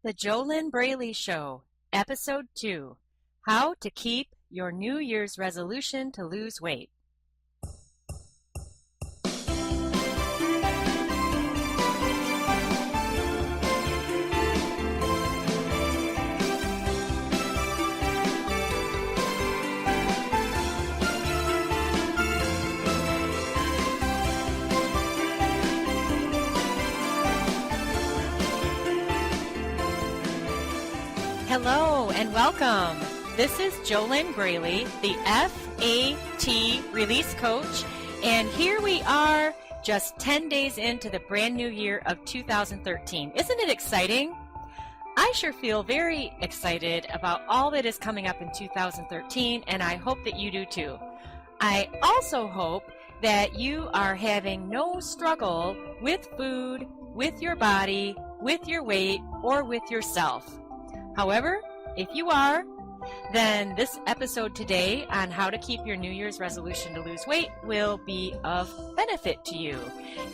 The JoLynn Braley Show, Episode 2, How to Keep Your New Year's Resolution to Lose Weight. Hello and welcome. This is JoLynn Braley, the FAT Release Coach, and here we are just 10 days into the brand new year of 2013. Isn't it exciting? I sure feel very excited about all that is coming up in 2013, and I hope that you do too. I also hope that you are having no struggle with food, with your body, with your weight, or with yourself. However, if you are, then this episode today on how to keep your New Year's resolution to lose weight will be of benefit to you.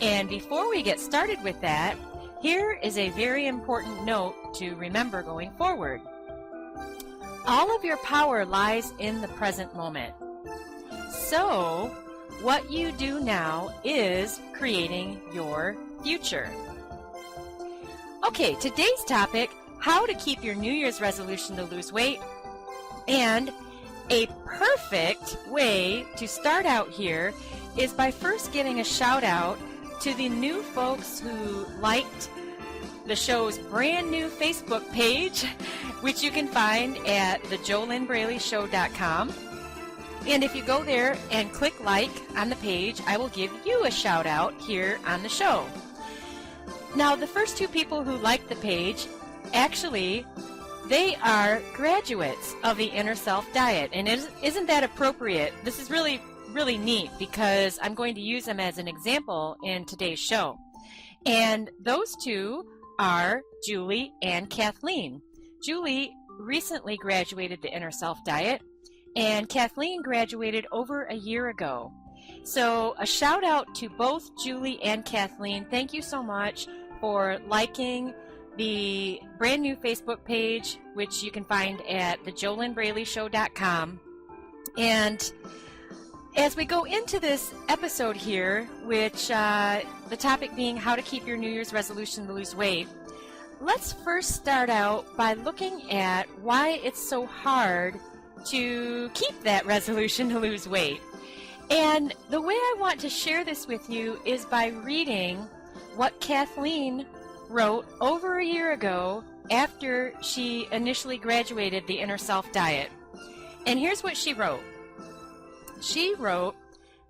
And before we get started with that, here is a very important note to remember going forward. All of your power lies in the present moment. So, what you do now is creating your future. Okay, today's topic, how to keep your New Year's resolution to lose weight. And a perfect way to start out here is by first giving a shout out to the new folks who liked the show's brand new Facebook page, which you can find at thejolynnbraleyshow.com. And if you go there and click like on the page, I will give you a shout out here on the show. Now, the first two people who liked the page, actually, they are graduates of the Inner Self Diet. And isn't that appropriate? This is really, really neat because I'm going to use them as an example in today's show. And those two are Julie and Kathleen. Julie recently graduated the Inner Self Diet, and Kathleen graduated over a year ago. So a shout out to both Julie and Kathleen. Thank you so much for liking the brand new Facebook page, which you can find at thejolynnbraleyshow.com. And as we go into this episode here, which the topic being how to keep your New Year's resolution to lose weight, let's first start out by looking at why it's so hard to keep that resolution to lose weight. And the way I want to share this with you is by reading what Kathleen wrote over a year ago after she initially graduated the Inner Self Diet. And here's what she wrote. She wrote,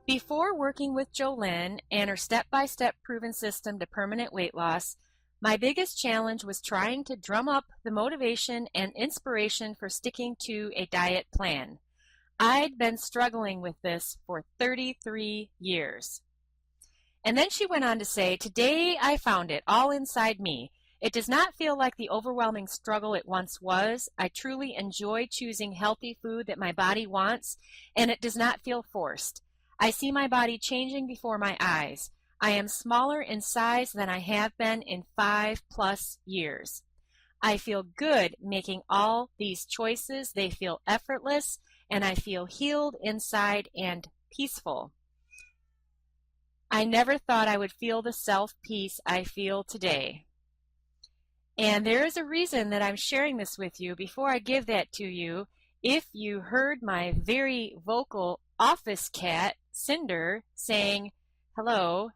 "Before working with JoLynn and her step-by-step proven system to permanent weight loss, my biggest challenge was trying to drum up the motivation and inspiration for sticking to a diet plan. I'd been struggling with this for 33 years. And then she went on to say, today I found it all inside me. It does not feel like the overwhelming struggle it once was. I truly enjoy choosing healthy food that my body wants, and it does not feel forced. I see my body changing before my eyes. I am smaller in size than I have been in 5+ years. I feel good making all these choices. They feel effortless, and I feel healed inside and peaceful. I never thought I would feel the self-peace I feel today." And there is a reason that I'm sharing this with you. Before I give that to you, if you heard my very vocal office cat, Cinder, saying, hello,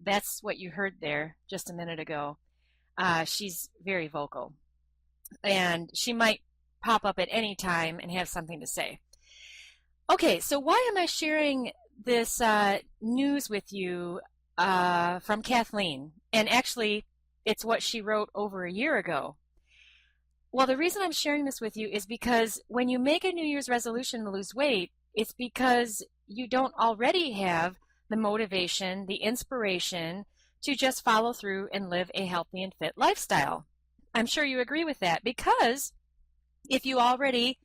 that's what you heard there just a minute ago. She's very vocal. And she might pop up at any time and have something to say. Okay, so why am I sharing this news with you from Kathleen? And actually, it's what she wrote over a year ago. Well, the reason I'm sharing this with you is because when you make a New Year's resolution to lose weight, it's because you don't already have the motivation, the inspiration to just follow through and live a healthy and fit lifestyle. I'm sure you agree with that, because if you already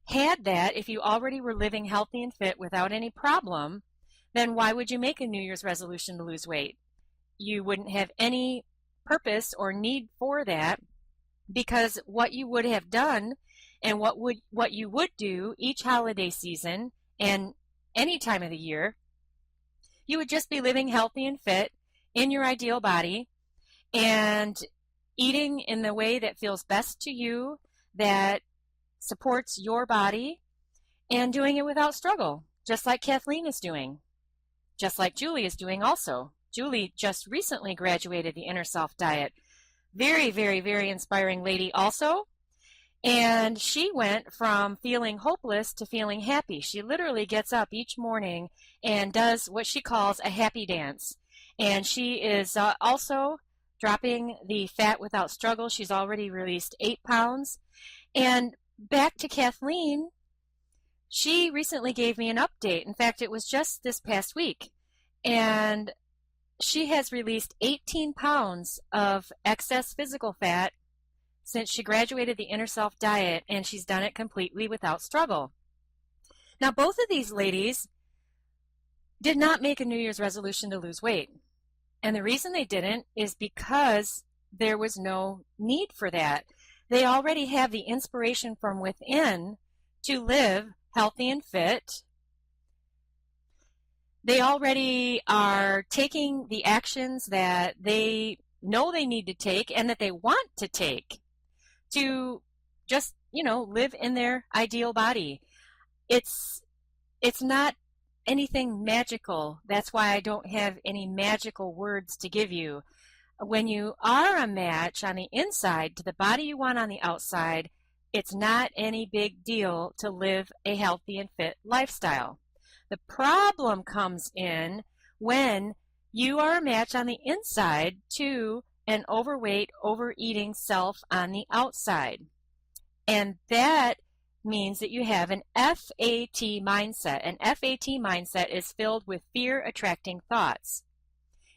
had that, if you already were living healthy and fit without any problem, then why would you make a New Year's resolution to lose weight? You wouldn't have any purpose or need for that because what you would have done and what you would do each holiday season and any time of the year, you would just be living healthy and fit in your ideal body and eating in the way that feels best to you, that supports your body, and doing it without struggle, just like Kathleen is doing, just like Julie is doing also. Julie just recently graduated the Inner Self Diet. Very, very, very inspiring lady also. And she went from feeling hopeless to feeling happy. She literally gets up each morning and does what she calls a happy dance. And she is also dropping the fat without struggle. She's already released 8 pounds. And back to Kathleen, she recently gave me an update. In fact, it was just this past week. And she has released 18 pounds of excess physical fat since she graduated the Inner Self Diet, and she's done it completely without struggle. Now, both of these ladies did not make a New Year's resolution to lose weight. And the reason they didn't is because there was no need for that. They already have the inspiration from within to live healthy and fit. They already are taking the actions that they know they need to take and that they want to take to just, live in their ideal body. It's not anything magical. That's why I don't have any magical words to give you. When you are a match on the inside to the body you want on the outside, it's not any big deal to live a healthy and fit lifestyle. The problem comes in when you are a match on the inside to an overweight, overeating self on the outside. And that means that you have an FAT mindset. An FAT mindset is filled with fear-attracting thoughts.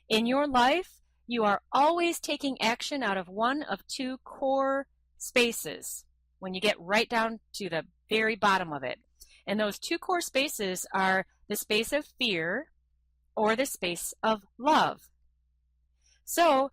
In your life, you are always taking action out of one of 2 core spaces when you get right down to the very bottom of it. And those 2 core spaces are the space of fear or the space of love. So,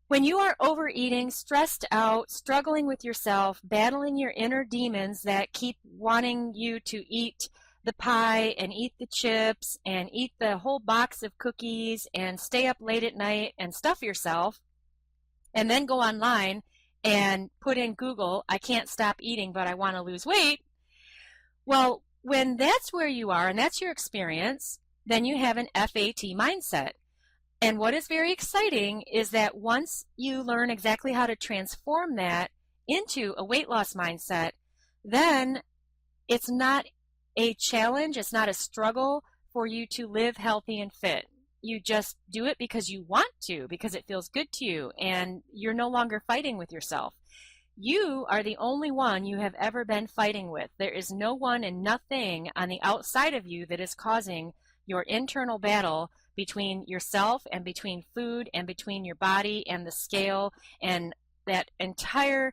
when you are overeating, stressed out, struggling with yourself, battling your inner demons that keep wanting you to eat the pie and eat the chips and eat the whole box of cookies and stay up late at night and stuff yourself, and then go online and put in Google, I can't stop eating, but I want to lose weight. Well, when that's where you are and that's your experience, then you have an FAT mindset. And what is very exciting is that once you learn exactly how to transform that into a weight loss mindset, then it's not a challenge, it's not a struggle for you to live healthy and fit. You just do it because you want to, because it feels good to you, and you're no longer fighting with yourself. You are the only one you have ever been fighting with. There is no one and nothing on the outside of you that is causing your internal battle between yourself and between food and between your body and the scale and that entire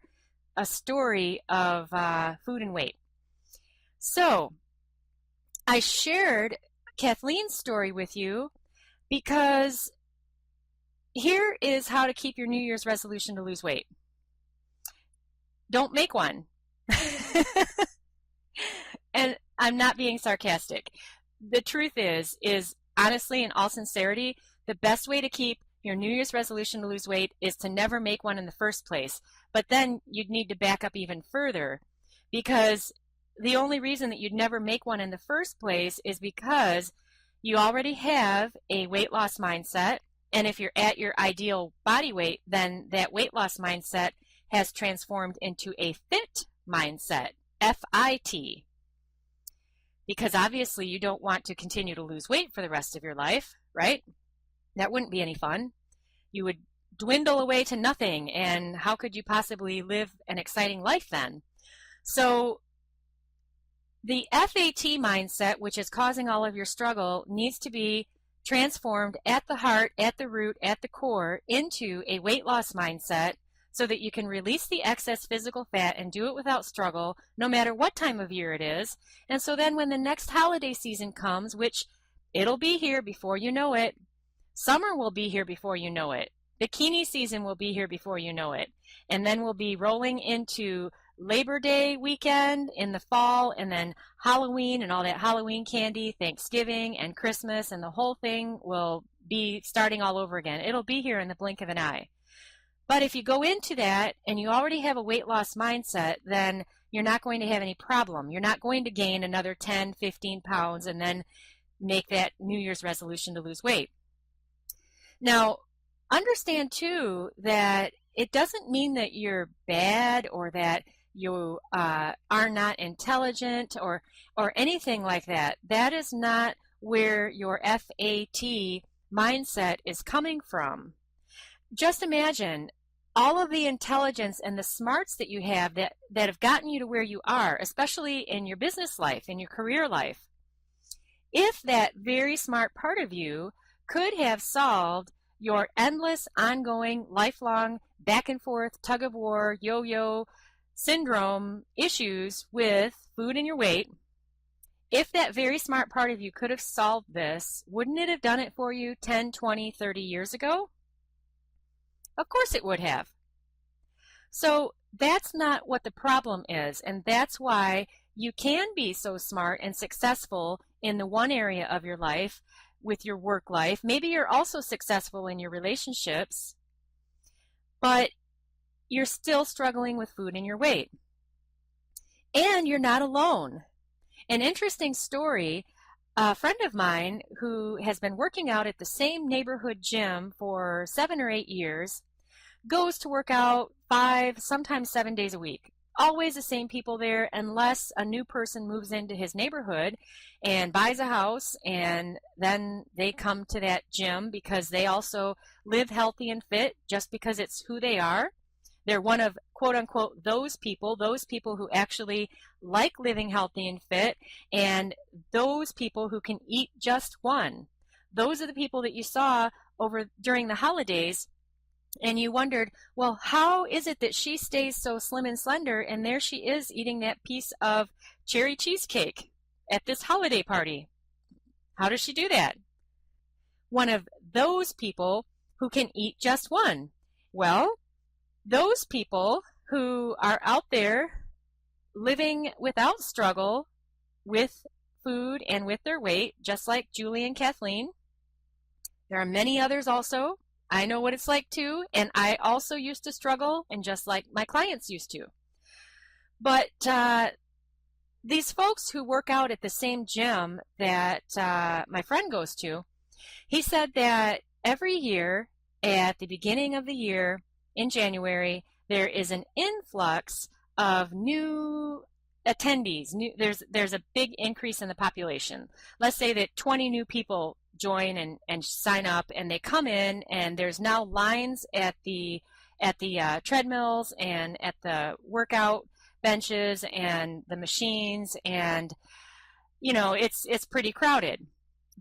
story of food and weight. So I shared Kathleen's story with you because here is how to keep your New Year's resolution to lose weight. Don't make one. And I'm not being sarcastic. The truth is honestly, in all sincerity, the best way to keep your New Year's resolution to lose weight is to never make one in the first place. But then you'd need to back up even further, because the only reason that you'd never make one in the first place is because you already have a weight loss mindset. And if you're at your ideal body weight, then that weight loss mindset has transformed into a fit mindset, FIT. Because obviously you don't want to continue to lose weight for the rest of your life, right? That wouldn't be any fun. You would dwindle away to nothing, and how could you possibly live an exciting life then? So the FAT mindset, which is causing all of your struggle, needs to be transformed at the heart, at the root, at the core into a weight loss mindset, so that you can release the excess physical fat and do it without struggle, no matter what time of year it is. And so then when the next holiday season comes, which it'll be here before you know it, summer will be here before you know it. Bikini season will be here before you know it. And then we'll be rolling into Labor Day weekend in the fall, and then Halloween and all that Halloween candy, Thanksgiving and Christmas, and the whole thing will be starting all over again. It'll be here in the blink of an eye. But if you go into that and you already have a weight loss mindset, then you're not going to have any problem. You're not going to gain another 10, 15 pounds and then make that New Year's resolution to lose weight. Now, understand too that it doesn't mean that you're bad or that you are not intelligent or anything like that. That is not where your FAT mindset is coming from. Just imagine all of the intelligence and the smarts that you have that have gotten you to where you are, especially in your business life, in your career life. If that very smart part of you could have solved your endless, ongoing, lifelong, back and forth, tug of war, yo-yo syndrome issues with food and your weight, if that very smart part of you could have solved this, wouldn't it have done it for you 10, 20, 30 years ago? Of course it would have. So that's not what the problem is, and that's why you can be so smart and successful in the one area of your life with your work life. Maybe you're also successful in your relationships, but you're still struggling with food and your weight. And you're not alone. An interesting story, a friend of mine who has been working out at the same neighborhood gym for 7 or 8 years goes to work out 5, sometimes 7 days a week. Always the same people there, unless a new person moves into his neighborhood and buys a house, and then they come to that gym because they also live healthy and fit just because it's who they are. They're one of, quote unquote, those people who actually like living healthy and fit, and those people who can eat just one. Those are the people that you saw over during the holidays, and you wondered, well, how is it that she stays so slim and slender, and there she is eating that piece of cherry cheesecake at this holiday party? How does she do that? One of those people who can eat just one. Well, those people who are out there living without struggle with food and with their weight, just like Julie and Kathleen. There are many others also. I know what it's like too, and I also used to struggle, and just like my clients used to. But these folks who work out at the same gym that my friend goes to, he said that every year at the beginning of the year in January, there is an influx of new attendees. There's a big increase in the population. Let's say that 20 new people join and sign up, and they come in, and there's now lines at the treadmills and at the workout benches and the machines, and it's pretty crowded.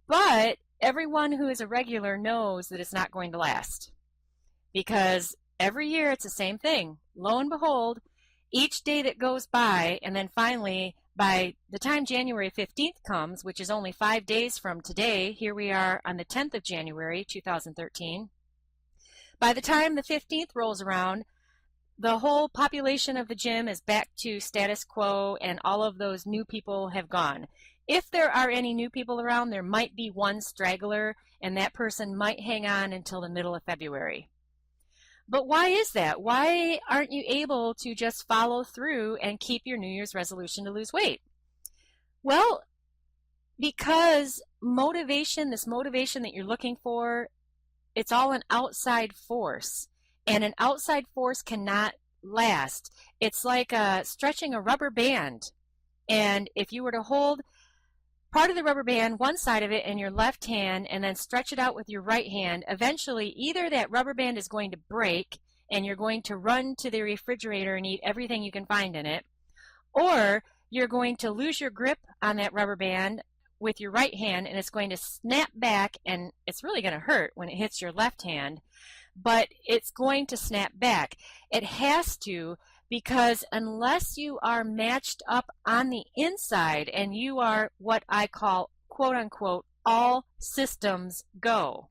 But everyone who is a regular knows that it's not going to last, because every year it's the same thing. Lo and behold, each day that goes by, and then finally, by the time January 15th comes, which is only 5 days from today, here we are on the 10th of January, 2013. By the time the 15th rolls around, the whole population of the gym is back to status quo, and all of those new people have gone. If there are any new people around, there might be one straggler, and that person might hang on until the middle of February. But why is that? Why aren't you able to just follow through and keep your New Year's resolution to lose weight? Well, because this motivation that you're looking for, it's all an outside force. And an outside force cannot last. It's like stretching a rubber band. And if you were to hold part of the rubber band, one side of it, in your left hand, and then stretch it out with your right hand, eventually either that rubber band is going to break and you're going to run to the refrigerator and eat everything you can find in it, or you're going to lose your grip on that rubber band with your right hand, and it's going to snap back, and it's really going to hurt when it hits your left hand, but it's going to snap back. It has to, because unless you are matched up on the inside and you are what I call, quote unquote, all systems go,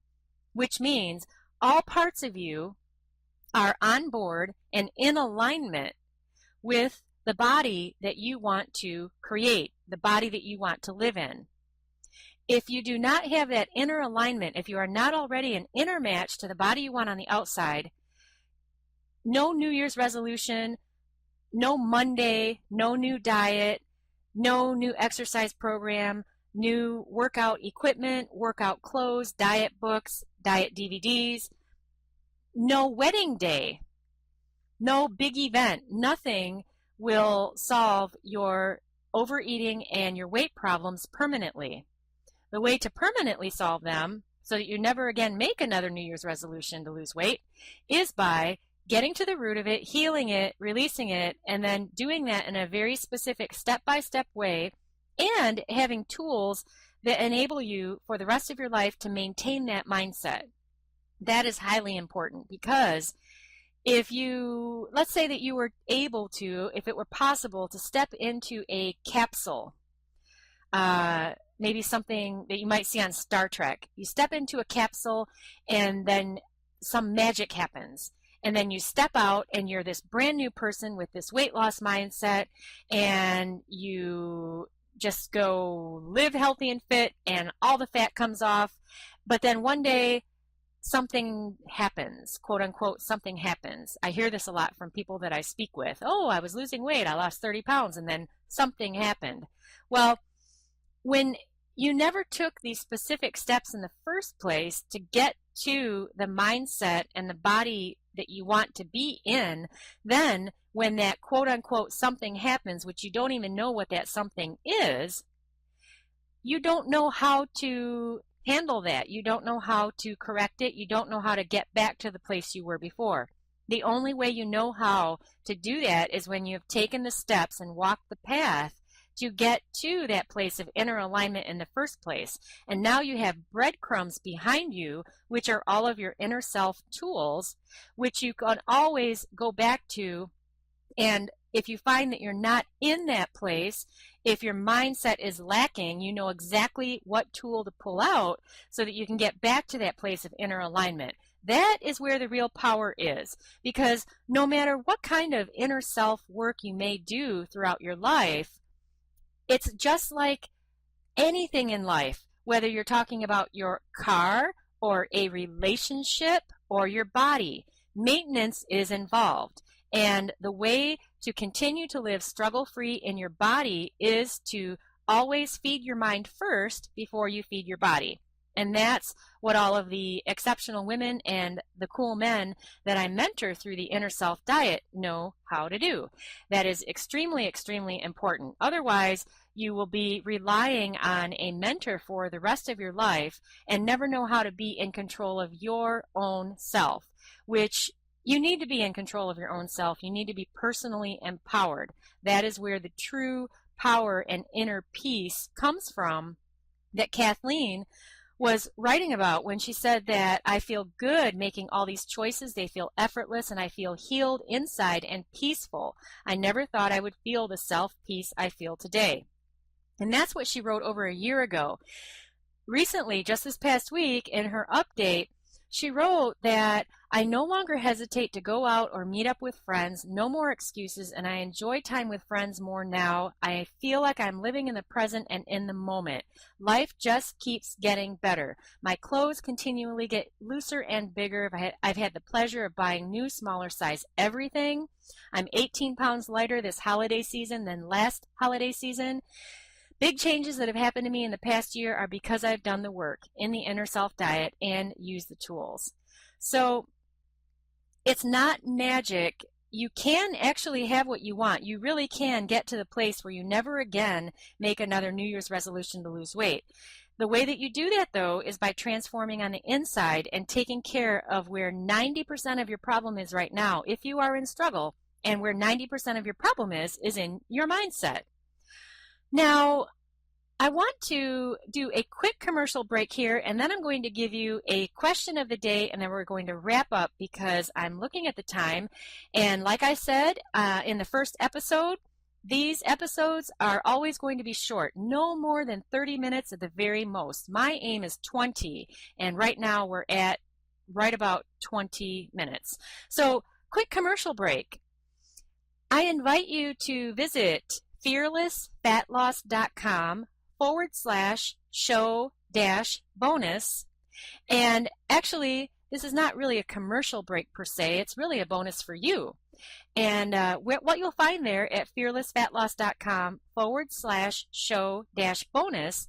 which means all parts of you are on board and in alignment with the body that you want to create, the body that you want to live in. If you do not have that inner alignment, if you are not already an inner match to the body you want on the outside, no New Year's resolution, no Monday, no new diet, no new exercise program, new workout equipment, workout clothes, diet books, diet DVDs, no wedding day, no big event, nothing will solve your overeating and your weight problems permanently. The way to permanently solve them, so that you never again make another New Year's resolution to lose weight, is by getting to the root of it, healing it, releasing it, and then doing that in a very specific step-by-step way, and having tools that enable you for the rest of your life to maintain that mindset. That is highly important, because if you, let's say that you were able to, if it were possible to step into a capsule, maybe something that you might see on Star Trek. You step into a capsule and then some magic happens. And then you step out and you're this brand new person with this weight loss mindset, and you just go live healthy and fit and all the fat comes off. But then one day something happens, quote unquote, something happens. I hear this a lot from people that I speak with. Oh, I was losing weight. I lost 30 pounds and then something happened. Well, when you never took these specific steps in the first place to get to the mindset and the body that you want to be in, then when that quote unquote something happens, which you don't even know what that something is, you don't know how to handle that. You don't know how to correct it. You don't know how to get back to the place you were before. The only way you know how to do that is when you've taken the steps and walked the path to get to that place of inner alignment in the first place. And now you have breadcrumbs behind you, which are all of your inner self tools, which you can always go back to. And if you find that you're not in that place, if your mindset is lacking, you know exactly what tool to pull out so that you can get back to that place of inner alignment. That is where the real power is, because no matter what kind of inner self work you may do throughout your life, it's just like anything in life, whether you're talking about your car or a relationship or your body. Maintenance is involved. And the way to continue to live struggle-free in your body is to always feed your mind first before you feed your body. And that's what all of the exceptional women and the cool men that I mentor through the Inner Self Diet know how to do. That is extremely, extremely important. Otherwise, you will be relying on a mentor for the rest of your life and never know how to be in control of your own self, which you need to be in control of your own self. You need to be personally empowered. That is where the true power and inner peace comes from that Kathleen was writing about when she said that I feel good making all these choices. They feel effortless and I feel healed inside and peaceful. I never thought I would feel the self-peace I feel today. And that's what she wrote over a year ago. Recently, just this past week, in her update, she wrote that I no longer hesitate to go out or meet up with friends, no more excuses, and I enjoy time with friends more now. I feel like I'm living in the present and in the moment. Life just keeps getting better. My clothes continually get looser and bigger. I've had the pleasure of buying new, smaller size everything. I'm 18 pounds lighter this holiday season than last holiday season. Big changes that have happened to me in the past year are because I've done the work in the Inner Self Diet and used the tools. So it's not magic. You can actually have what you want. You really can get to the place where you never again make another New Year's resolution to lose weight. The way that you do that, though, is by transforming on the inside and taking care of where 90% of your problem is right now, if you are in struggle, and where 90% of your problem is in your mindset. Now, I want to do a quick commercial break here, and then I'm going to give you a question of the day, and then we're going to wrap up because I'm looking at the time. And like I said in the first episode, these episodes are always going to be short, no more than 30 minutes at the very most. My aim is 20, and right now we're at right about 20 minutes. So, quick commercial break. I invite you to visit fearlessfatloss.com/show-bonus. And actually, this is not really a commercial break per se. It's really a bonus for you. And what you'll find there at fearlessfatloss.com/show-bonus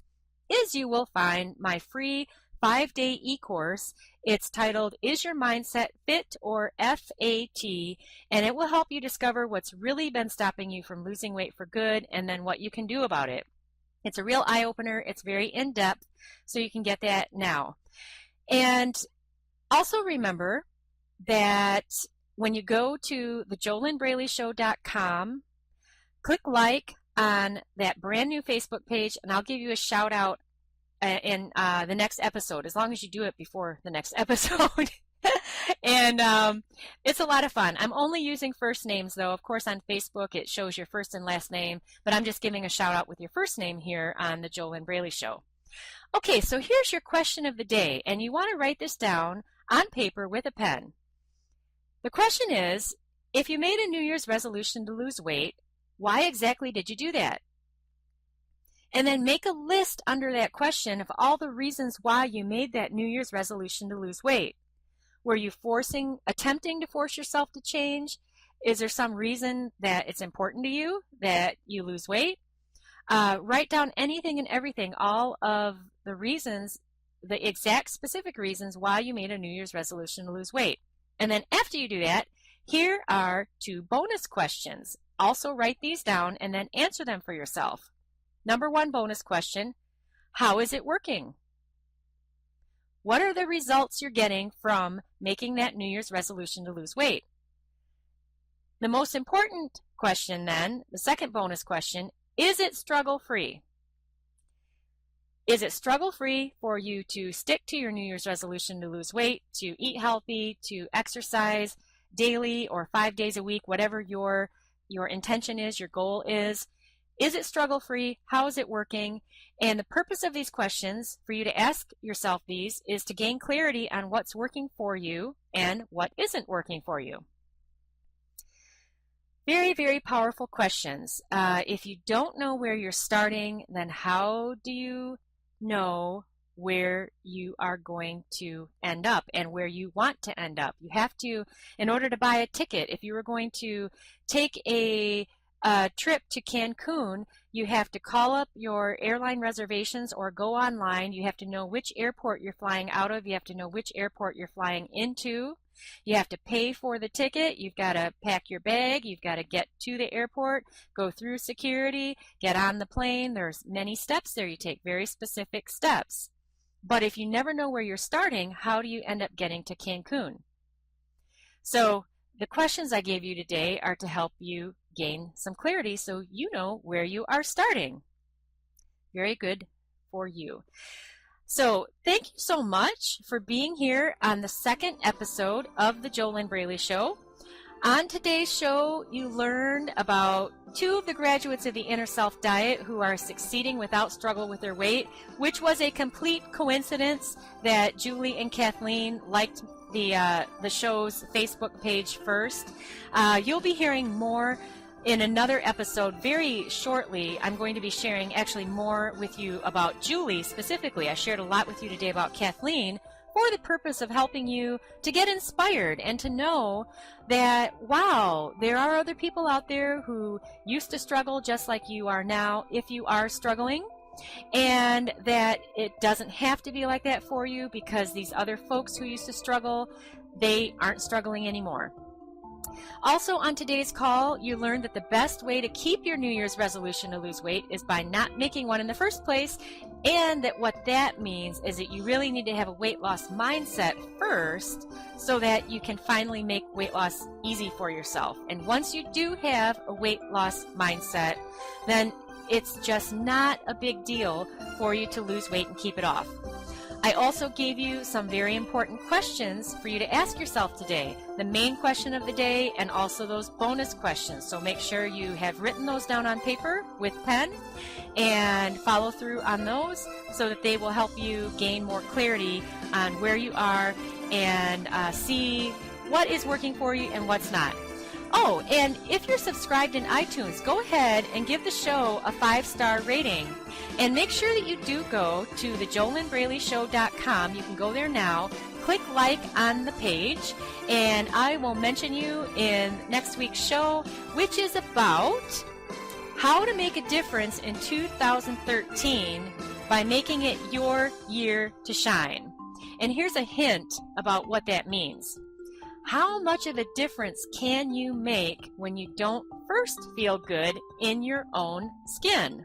is you will find my free 5-day e-course. It's titled, Is Your Mindset Fit or FAT? And it will help you discover what's really been stopping you from losing weight for good and then what you can do about it. It's a real eye-opener. It's very in-depth, so you can get that now. And also remember that when you go to the JoLynnBraleyShow.com, click like on that brand new Facebook page, and I'll give you a shout out in the next episode, as long as you do it before the next episode. And it's a lot of fun. I'm only using first names, though. Of course, on Facebook, it shows your first and last name, but I'm just giving a shout out with your first name here on the JoLynn Braley Show. Okay, so here's your question of the day, and you want to write this down on paper with a pen. The question is, if you made a New Year's resolution to lose weight, why exactly did you do that? And then make a list under that question of all the reasons why you made that New Year's resolution to lose weight. Were you attempting to force yourself to change? Is there some reason that it's important to you that you lose weight? Write down anything and everything, all of the reasons, the exact specific reasons why you made a New Year's resolution to lose weight. And then after you do that, here are 2 bonus questions. Also write these down and then answer them for yourself. Number 1 bonus question, how is it working? What are the results you're getting from making that New Year's resolution to lose weight? The most important question then, the second bonus question, is it struggle-free? Is it struggle-free for you to stick to your New Year's resolution to lose weight, to eat healthy, to exercise daily or 5 days a week, whatever your intention is, your goal is? Is it struggle-free? How is it working? And the purpose of these questions, for you to ask yourself these, is to gain clarity on what's working for you and what isn't working for you. Very, very powerful questions. If you don't know where you're starting, then how do you know where you are going to end up and where you want to end up? You have to, in order to buy a ticket, if you were going to take a trip to Cancun, you have to call up your airline reservations or go online. You have to know which airport you're flying out of. You have to know which airport you're flying into. You have to pay for the ticket. You've got to pack your bag. You've got to get to the airport, go through security, get on the plane. There's many steps there you take, very specific steps. But if you never know where you're starting, how do you end up getting to Cancun? So the questions I gave you today are to help you gain some clarity so you know where you are starting. Very good for you. So thank you so much for being here on the second episode of the JoLynn Braley Show. On today's show, you learned about 2 of the graduates of the Inner Self Diet who are succeeding without struggle with their weight, which was a complete coincidence that Julie and Kathleen liked the show's Facebook page first. You'll be hearing more in another episode very shortly. I'm going to be sharing actually more with you about Julie specifically. I shared a lot with you today about Kathleen for the purpose of helping you to get inspired and to know that, wow, there are other people out there who used to struggle just like you are now, if you are struggling, and that it doesn't have to be like that for you, because these other folks who used to struggle, they aren't struggling anymore. Also on today's call, you learned that the best way to keep your New Year's resolution to lose weight is by not making one in the first place, and that what that means is that you really need to have a weight loss mindset first so that you can finally make weight loss easy for yourself. And once you do have a weight loss mindset, then it's just not a big deal for you to lose weight and keep it off. I also gave you some very important questions for you to ask yourself today. The main question of the day and also those bonus questions. So make sure you have written those down on paper with pen and follow through on those so that they will help you gain more clarity on where you are and see what is working for you and what's not. Oh, and if you're subscribed in iTunes, go ahead and give the show a 5-star rating. And make sure that you do go to the JoLynnBraleyShow.com. You can go there now, click like on the page, and I will mention you in next week's show, which is about how to make a difference in 2013 by making it your year to shine. And here's a hint about what that means. How much of a difference can you make when you don't first feel good in your own skin?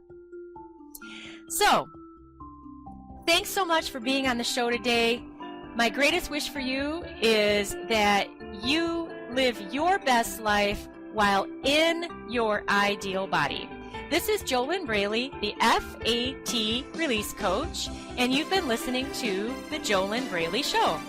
So, thanks so much for being on the show today. My greatest wish for you is that you live your best life while in your ideal body. This is JoLynn Braley, the FAT Release Coach, and you've been listening to The JoLynn Braley Show.